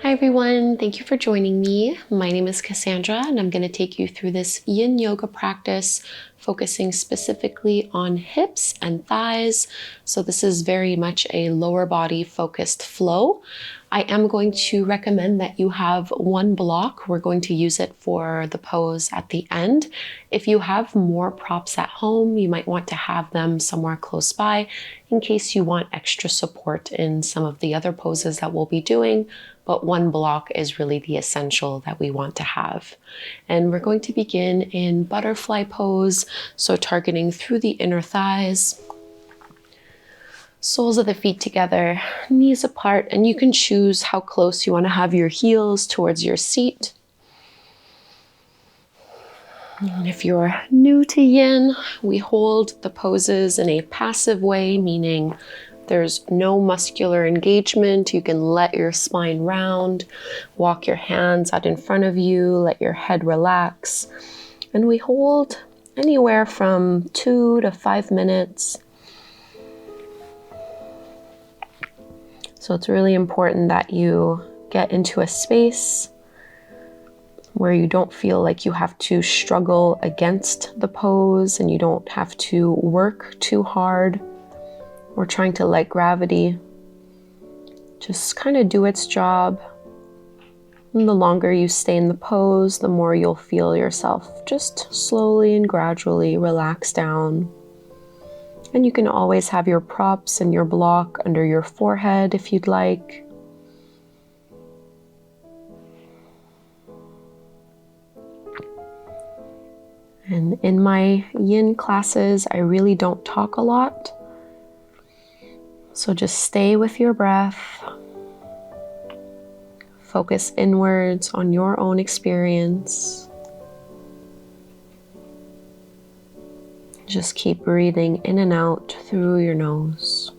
Hi everyone, thank you for joining me. My name is Kassandra and I'm going to take you through this Yin Yoga practice focusing specifically on hips and thighs. So this is very much a lower body focused flow. I am going to recommend that you have one block. We're going to use it for the pose at the end. If you have more props at home, you might want to have them somewhere close by in case you want extra support in some of the other poses that we'll be doing. But one block is really the essential that we want to have. And we're going to begin in butterfly pose, so targeting through the inner thighs. Soles of the feet together, knees apart, and you can choose how close you want to have your heels towards your seat. And if you're new to Yin, we hold the poses in a passive way, meaning there's no muscular engagement. You can let your spine round, walk your hands out in front of you, let your head relax. And we hold anywhere from 2 to 5 minutes. So it's really important that you get into a space where you don't feel like you have to struggle against the pose and you don't have to work too hard or trying to let gravity just kind of do its job. And the longer you stay in the pose, the more you'll feel yourself just slowly and gradually relax down. And you can always have your props and your block under your forehead if you'd like. And in my Yin classes, I really don't talk a lot. So just stay with your breath. Focus inwards on your own experience. Just keep breathing in and out through your nose.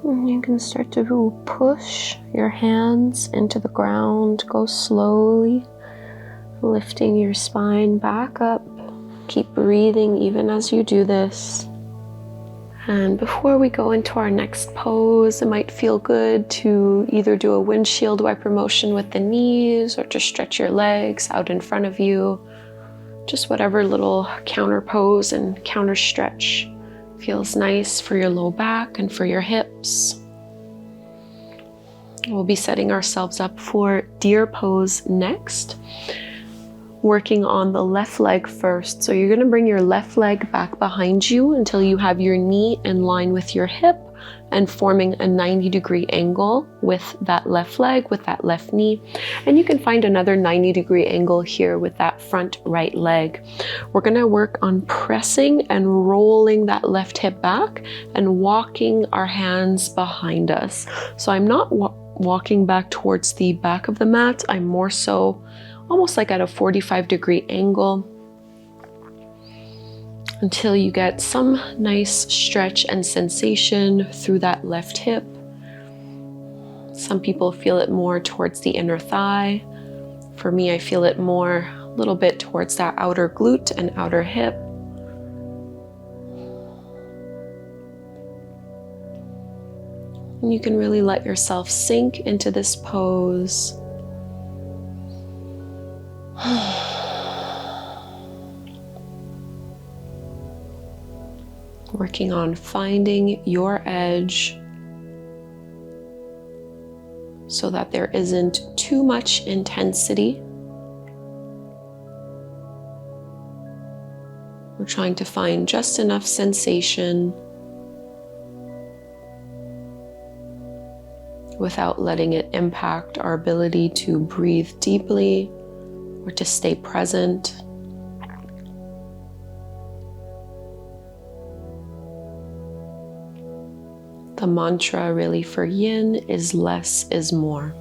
And you can start to push your hands into the ground. Go slowly, lifting your spine back up. Keep breathing even as you do this. And before we go into our next pose, it might feel good to either do a windshield wiper motion with the knees or to stretch your legs out in front of you. Just whatever little counter pose and counter stretch feels nice for your low back and for your hips. We'll be setting ourselves up for deer pose next. Working on the left leg first. So you're gonna bring your left leg back behind you until you have your knee in line with your hip and forming a 90-degree angle with that left leg, with that left knee. And you can find another 90-degree angle here with that front right leg. We're gonna work on pressing and rolling that left hip back and walking our hands behind us. So I'm not walking back towards the back of the mat. I'm more so almost like at a 45-degree angle until you get some nice stretch and sensation through that left hip. Some people feel it more towards the inner thigh. For me, I feel it more a little bit towards that outer glute and outer hip. And you can really let yourself sink into this pose. Working on finding your edge so that there isn't too much intensity. We're trying to find just enough sensation without letting it impact our ability to breathe deeply or to stay present. The mantra really for Yin is less is more.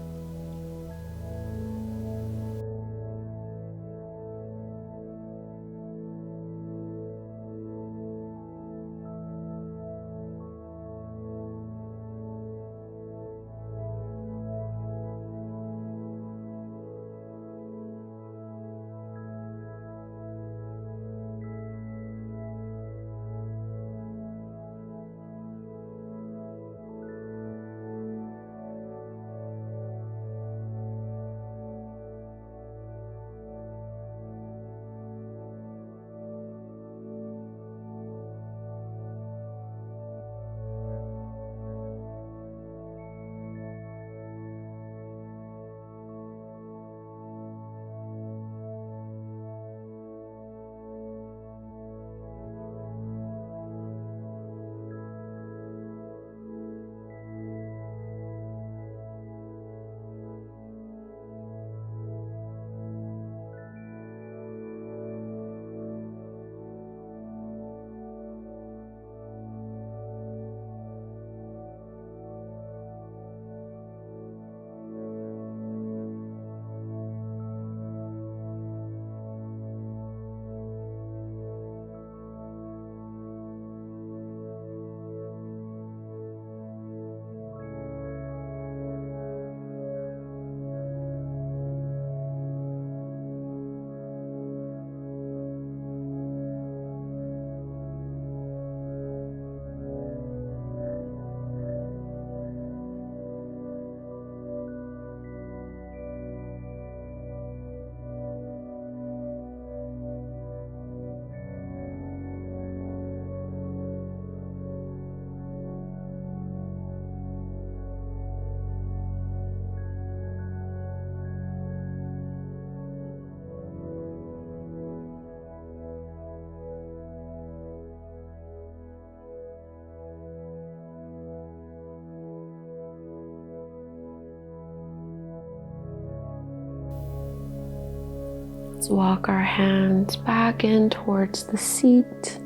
Let's walk our hands back in towards the seat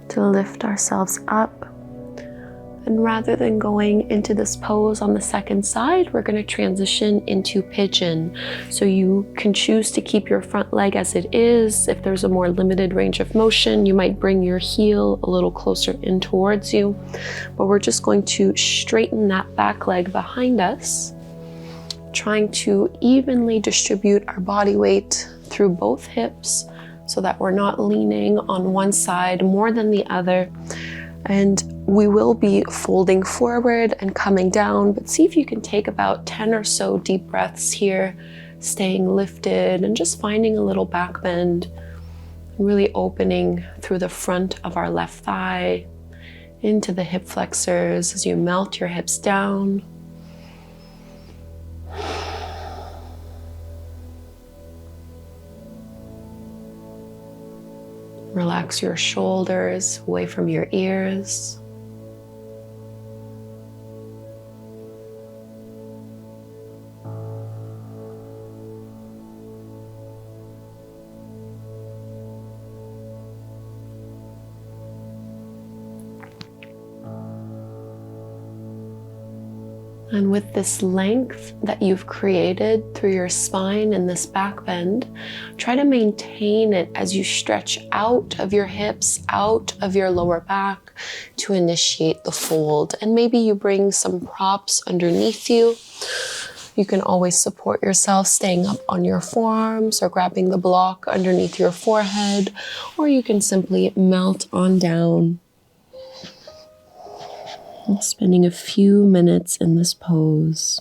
to lift ourselves up. And rather than going into this pose on the second side, we're going to transition into pigeon. So you can choose to keep your front leg as it is. If there's a more limited range of motion, you might bring your heel a little closer in towards you. But we're just going to straighten that back leg behind us, trying to evenly distribute our body weight through both hips so that we're not leaning on one side more than the other. And we will be folding forward and coming down, but see if you can take about 10 or so deep breaths here, staying lifted and just finding a little back bend, really opening through the front of our left thigh into the hip flexors as you melt your hips down. Relax your shoulders away from your ears. And with this length that you've created through your spine and this back bend, try to maintain it as you stretch out of your hips, out of your lower back to initiate the fold. And maybe you bring some props underneath you. You can always support yourself staying up on your forearms or grabbing the block underneath your forehead, or you can simply melt on down. Spending a few minutes in this pose.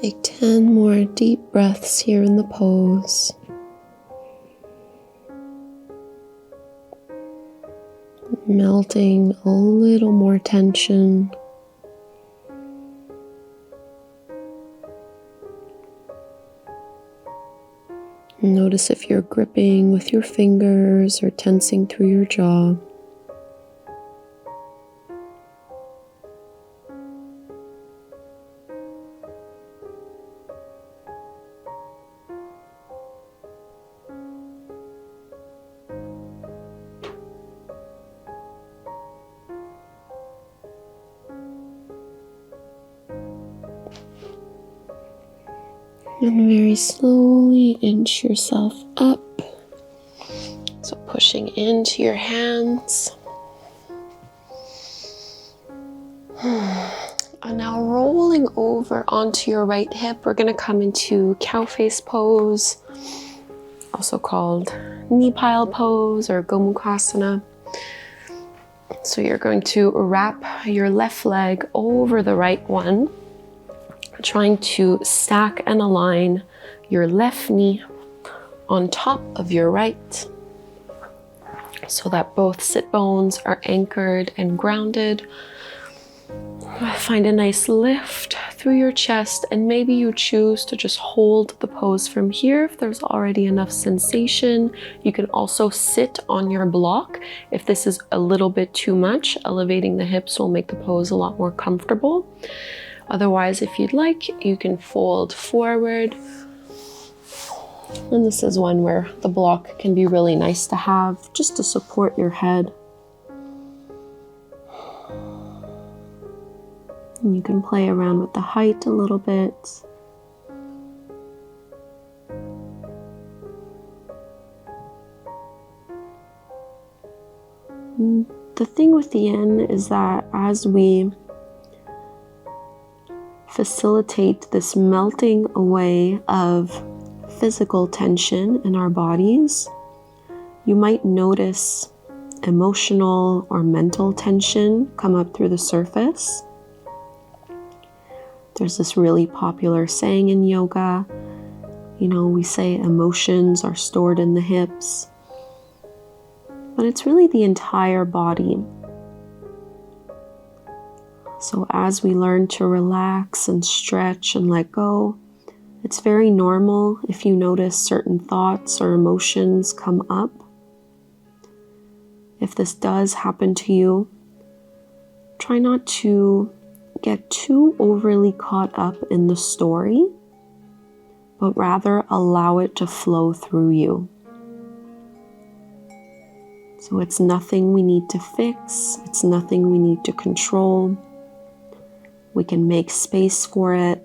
Take 10 more deep breaths here in the pose. Melting a little more tension. Notice if you're gripping with your fingers or tensing through your jaw. And very slowly inch yourself up. So pushing into your hands. And now rolling over onto your right hip, we're going to come into cow face pose, also called knee pile pose or Gomukhasana. So you're going to wrap your left leg over the right one, trying to stack and align your left knee on top of your right so that both sit bones are anchored and grounded. Find a nice lift through your chest, and maybe you choose to just hold the pose from here if there's already enough sensation. You can also sit on your block if this is a little bit too much. Elevating the hips will make the pose a lot more comfortable. Otherwise, if you'd like, you can fold forward. And this is one where the block can be really nice to have just to support your head. And you can play around with the height a little bit. And the thing with the yin is that as we facilitate this melting away of physical tension in our bodies, you might notice emotional or mental tension come up through the surface. There's this really popular saying in yoga, we say emotions are stored in the hips, but it's really the entire body. So as we learn to relax and stretch and let go, it's very normal if you notice certain thoughts or emotions come up. If this does happen to you, try not to get too overly caught up in the story, but rather allow it to flow through you. So it's nothing we need to fix, it's nothing we need to control. We can make space for it,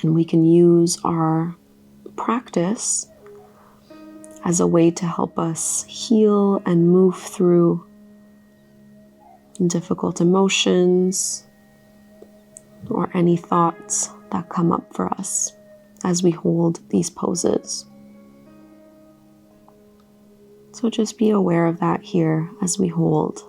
and we can use our practice as a way to help us heal and move through difficult emotions or any thoughts that come up for us as we hold these poses. So just be aware of that here as we hold.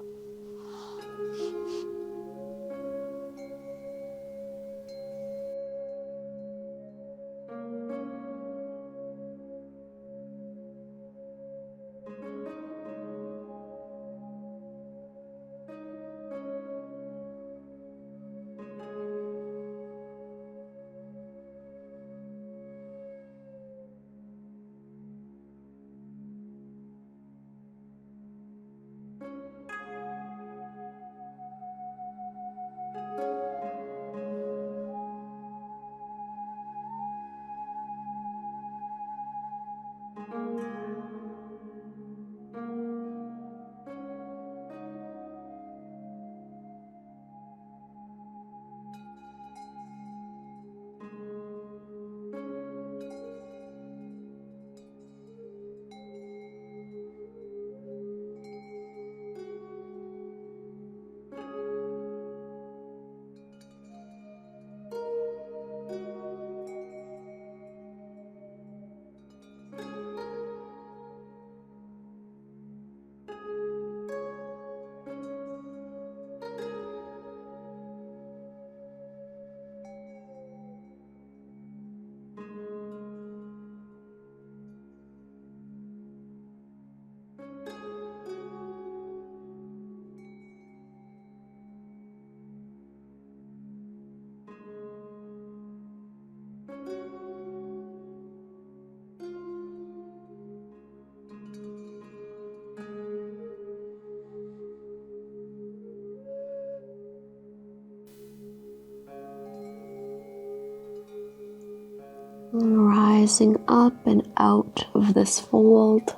Rising up and out of this fold.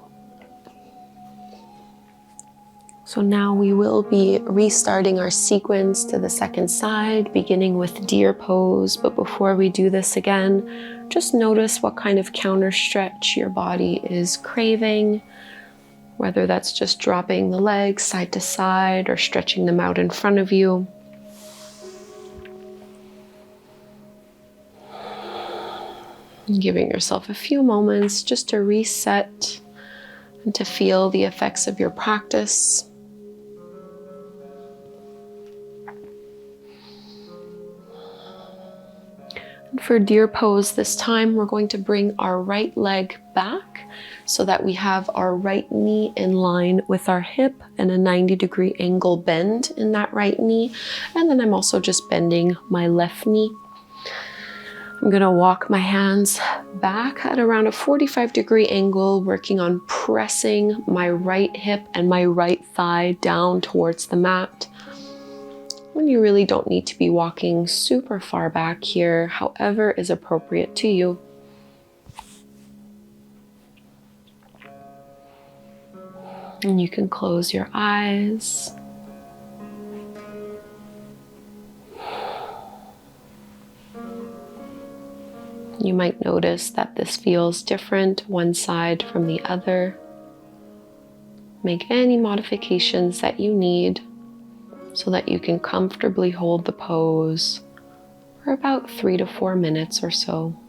So now we will be restarting our sequence to the second side, beginning with deer pose. But before we do this again, just notice what kind of counter stretch your body is craving, whether that's just dropping the legs side to side or stretching them out in front of you. And giving yourself a few moments just to reset and to feel the effects of your practice. For deer pose this time, we're going to bring our right leg back so that we have our right knee in line with our hip and a 90-degree angle bend in that right knee. And then I'm also just bending my left knee. I'm gonna walk my hands back at around a 45-degree angle, working on pressing my right hip and my right thigh down towards the mat. And you really don't need to be walking super far back here, however is appropriate to you. And you can close your eyes. You might notice that this feels different one side from the other. Make any modifications that you need so that you can comfortably hold the pose for about 3 to 4 minutes or so.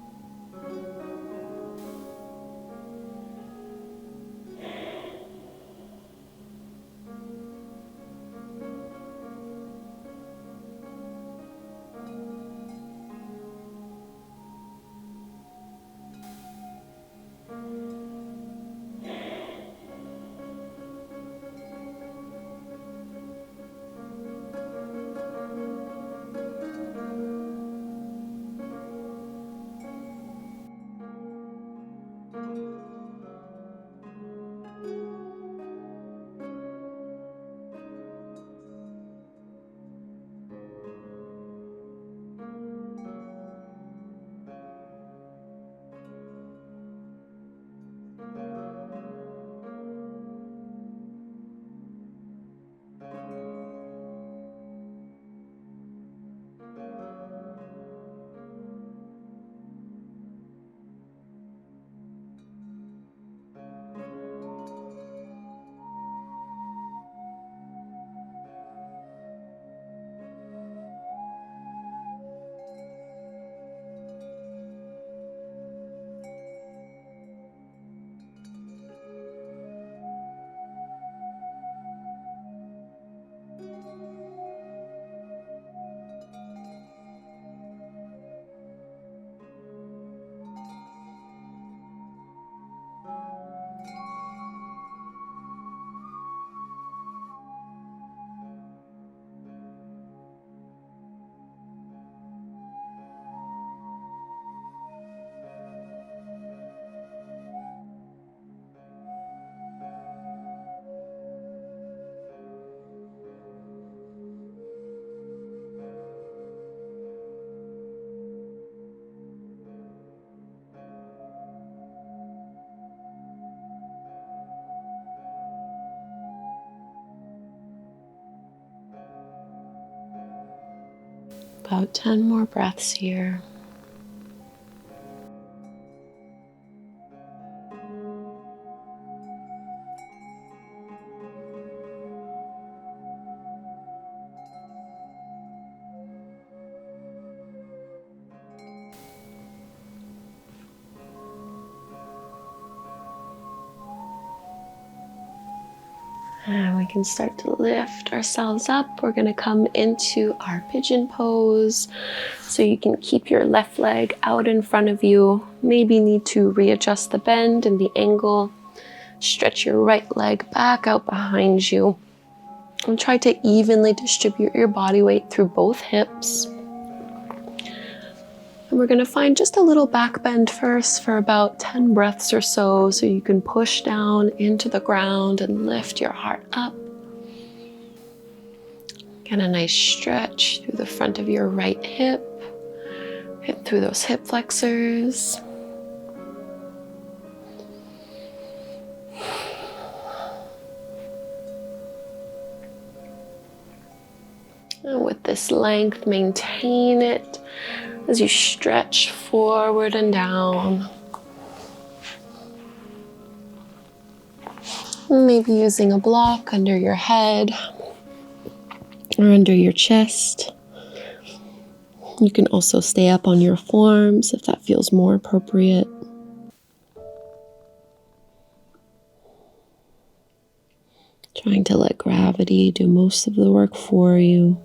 About 10 more breaths here. And we can start to lift ourselves up. We're going to come into our pigeon pose. So you can keep your left leg out in front of you. Maybe need to readjust the bend and the angle. Stretch your right leg back out behind you. And try to evenly distribute your body weight through both hips. And we're going to find just a little back bend first for about 10 breaths or so you can push down into the ground and lift your heart up. Get a nice stretch through the front of your right hip. Hip through those hip flexors. And with this length, maintain it as you stretch forward and down. Maybe using a block under your head or under your chest. You can also stay up on your forearms if that feels more appropriate. Trying to let gravity do most of the work for you.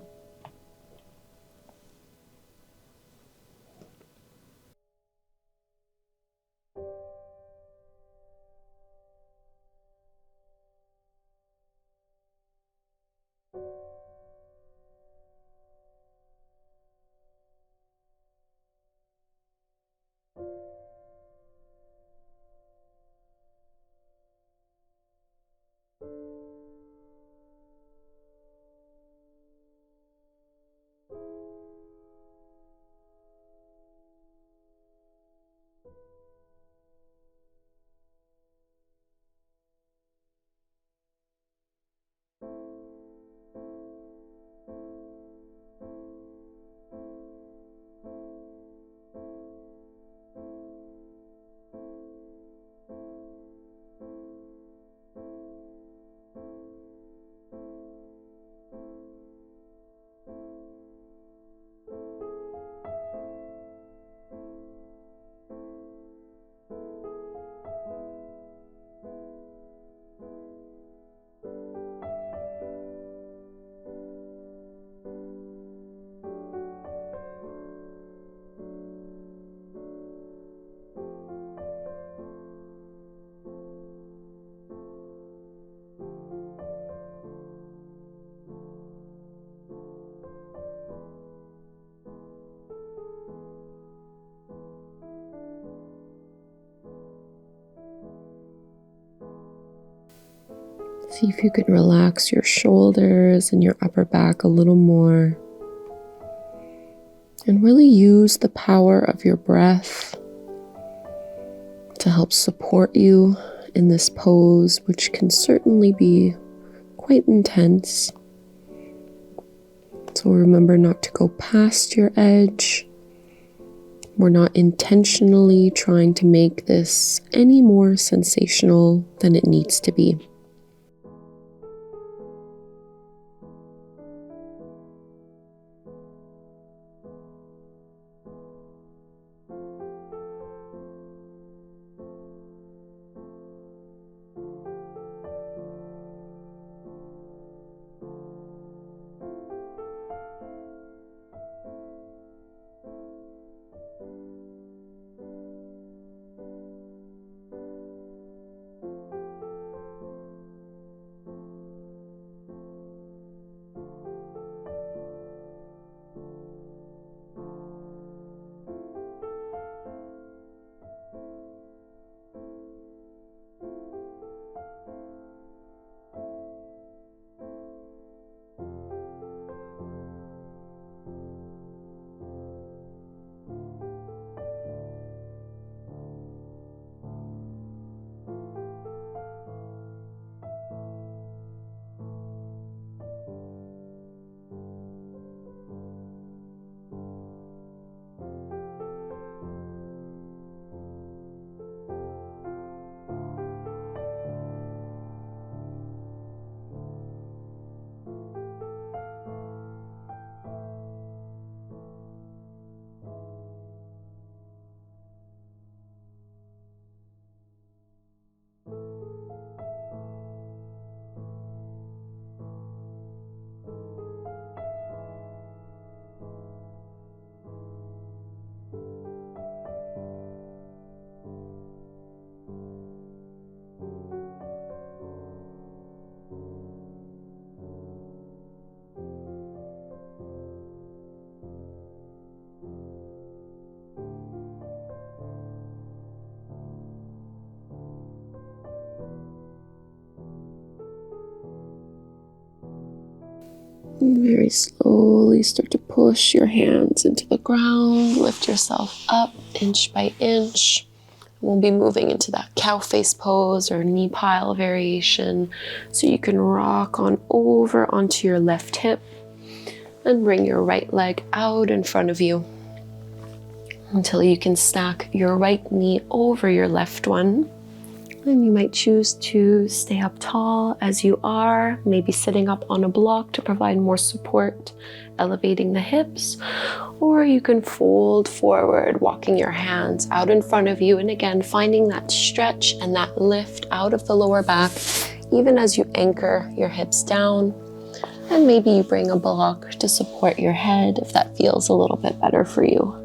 See if you can relax your shoulders and your upper back a little more. And really use the power of your breath to help support you in this pose, which can certainly be quite intense. So remember not to go past your edge. We're not intentionally trying to make this any more sensational than it needs to be. Very slowly start to push your hands into the ground. Lift yourself up inch by inch. We'll be moving into that cow face pose or knee pile variation. So you can rock on over onto your left hip. And bring your right leg out in front of you until you can stack your right knee over your left one. And you might choose to stay up tall as you are, maybe sitting up on a block to provide more support, elevating the hips, or you can fold forward, walking your hands out in front of you, and again, finding that stretch and that lift out of the lower back, even as you anchor your hips down. And maybe you bring a block to support your head if that feels a little bit better for you.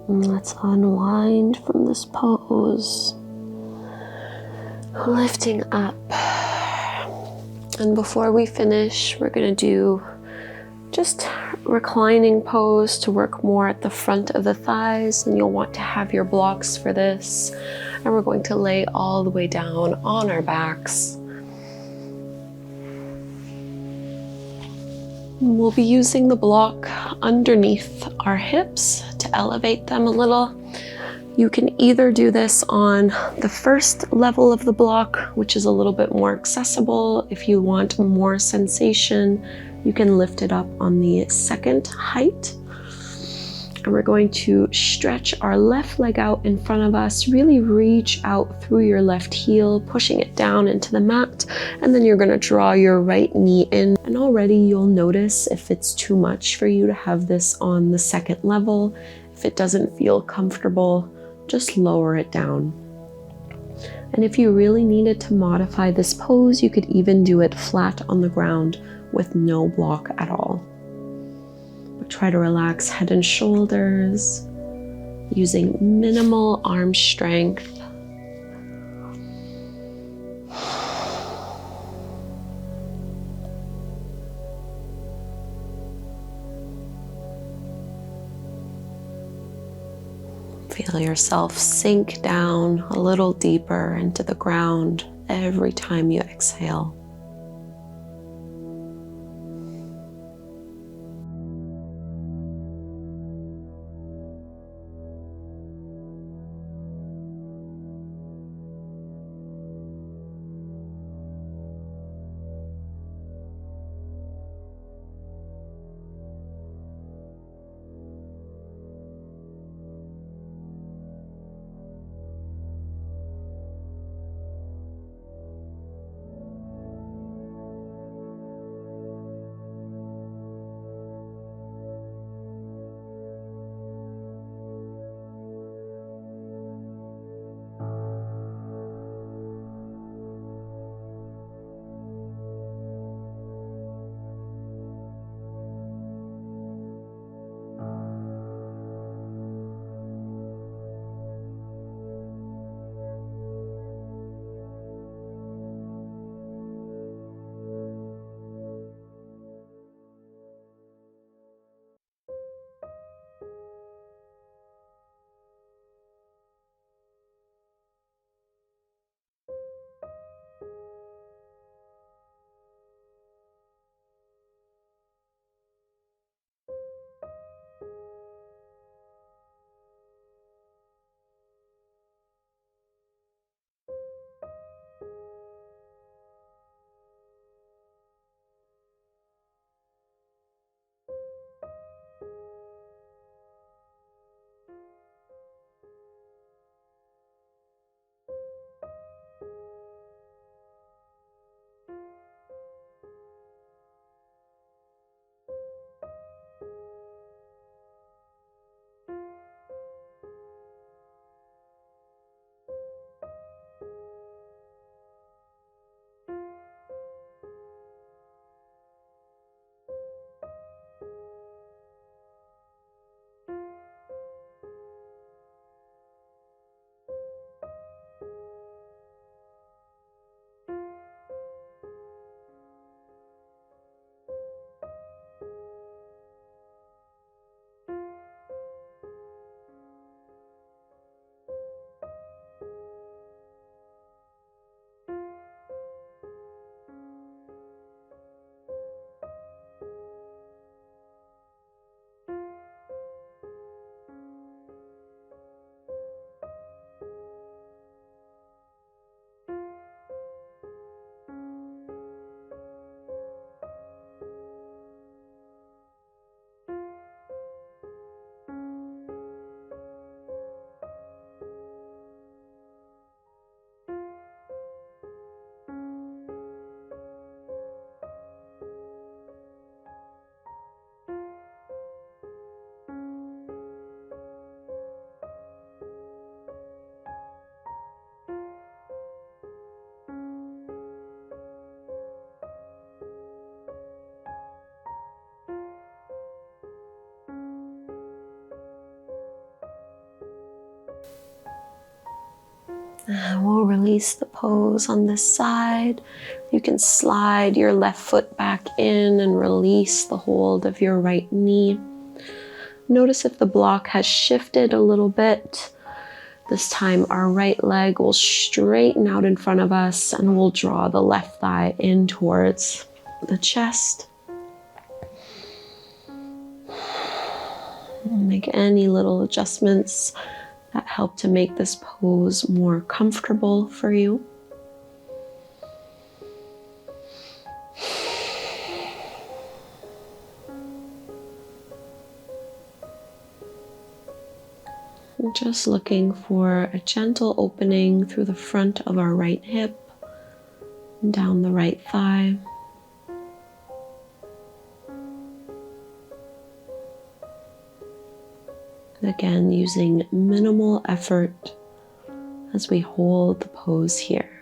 And let's unwind from this pose, lifting up. And before we finish, we're going to do just reclining pose to work more at the front of the thighs, and you'll want to have your blocks for this. And we're going to lay all the way down on our backs. And we'll be using the block underneath our hips to elevate them a little. You can either do this on the first level of the block, which is a little bit more accessible. If you want more sensation, you can lift it up on the second height. And we're going to stretch our left leg out in front of us, really reach out through your left heel, pushing it down into the mat. And then you're going to draw your right knee in. And already you'll notice if it's too much for you to have this on the second level. If it doesn't feel comfortable, just lower it down. And if you really needed to modify this pose, you could even do it flat on the ground with no block at all. But try to relax head and shoulders, using minimal arm strength. Feel yourself sink down a little deeper into the ground every time you exhale. We'll release the pose on this side. You can slide your left foot back in and release the hold of your right knee. Notice if the block has shifted a little bit. This time our right leg will straighten out in front of us and we'll draw the left thigh in towards the chest. Make any little adjustments that help to make this pose more comfortable for you. And just looking for a gentle opening through the front of our right hip and down the right thigh. And again, using minimal effort as we hold the pose here.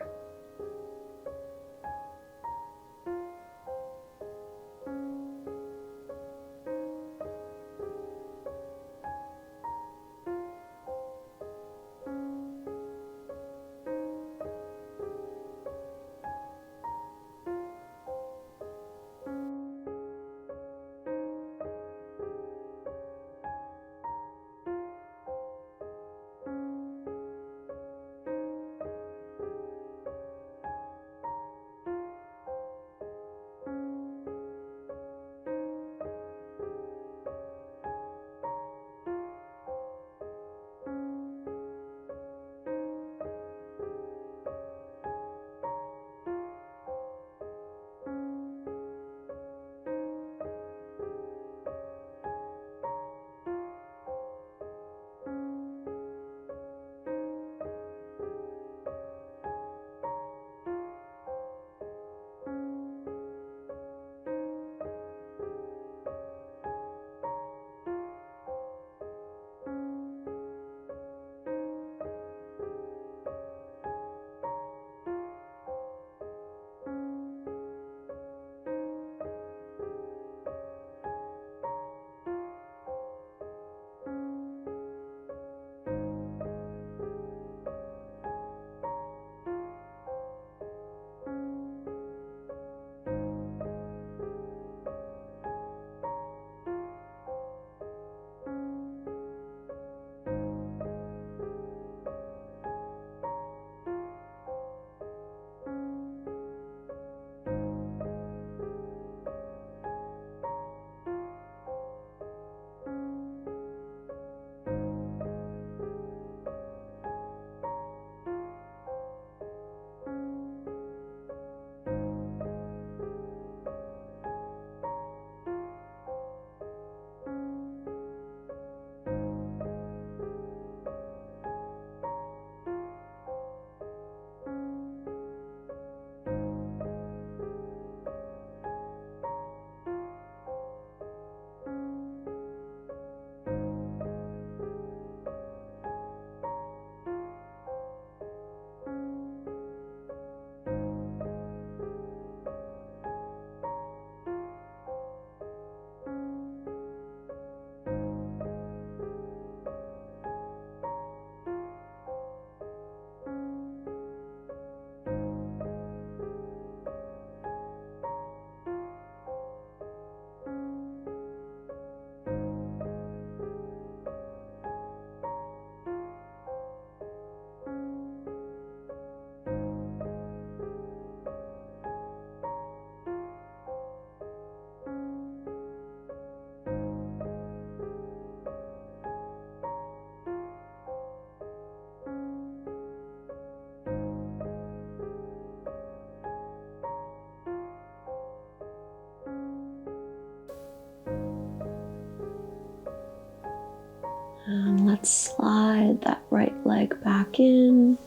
And let's slide that right leg back in.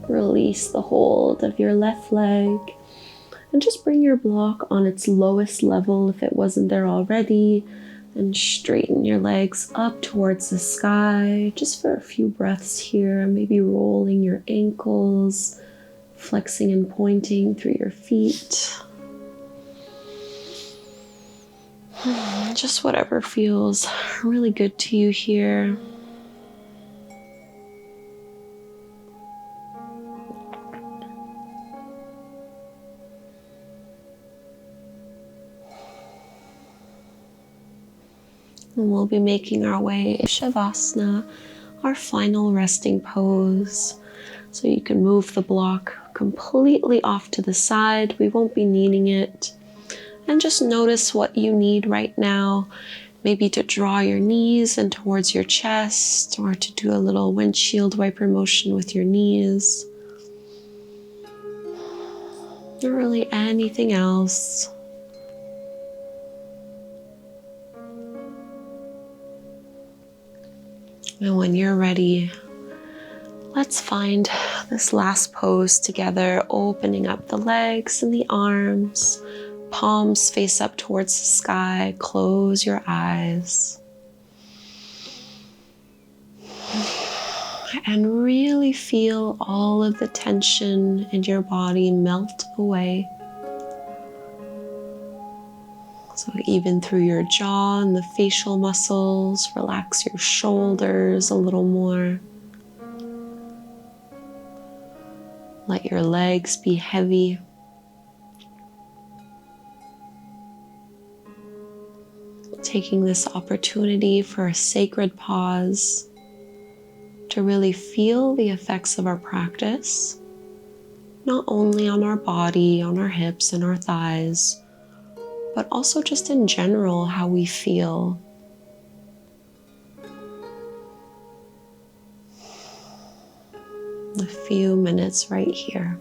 Release the hold of your left leg. And just bring your block on its lowest level if it wasn't there already. And straighten your legs up towards the sky. Just for a few breaths here. Maybe rolling your ankles. Flexing and pointing through your feet. Just whatever feels really good to you here. And we'll be making our way to Shavasana, our final resting pose. So you can move the block completely off to the side. We won't be needing it. And just notice what you need right now. maybe to draw your knees in towards your chest, or to do a little windshield wiper motion with your knees, or really anything else. And when you're ready, let's find this last pose together, opening up the legs and the arms, palms face up towards the sky. Close your eyes. And really feel all of the tension in your body melt away. So even through your jaw and the facial muscles, relax your shoulders a little more. Let your legs be heavy. Taking this opportunity for a sacred pause to really feel the effects of our practice, not only on our body, on our hips and our thighs, but also just in general, how we feel. A few minutes right here.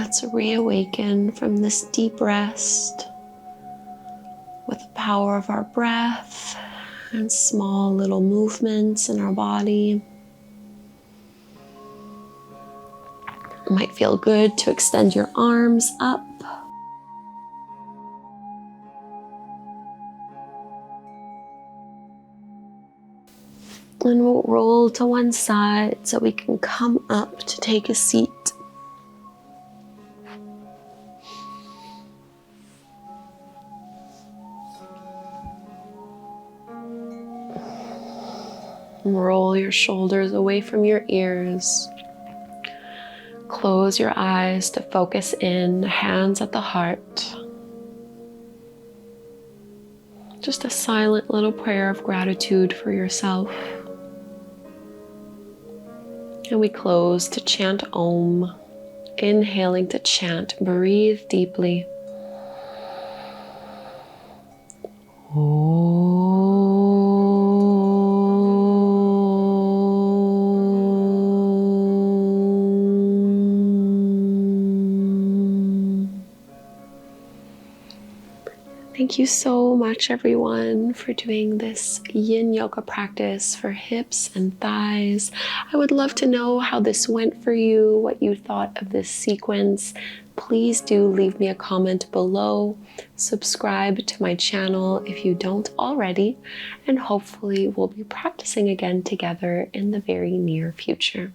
Let's reawaken from this deep rest with the power of our breath and small little movements in our body. It might feel good to extend your arms up. And we'll roll to one side so we can come up to take a seat. Roll your shoulders away from your ears. Close your eyes to focus in, hands at the heart. Just a silent little prayer of gratitude for yourself. And we close to chant Om. Inhaling to chant, breathe deeply. Thank you so much, everyone, for doing this Yin Yoga practice for hips and thighs. I would love to know how this went for you, what you thought of this sequence. Please do leave me a comment below. Subscribe to my channel if you don't already, and hopefully we'll be practicing again together in the very near future.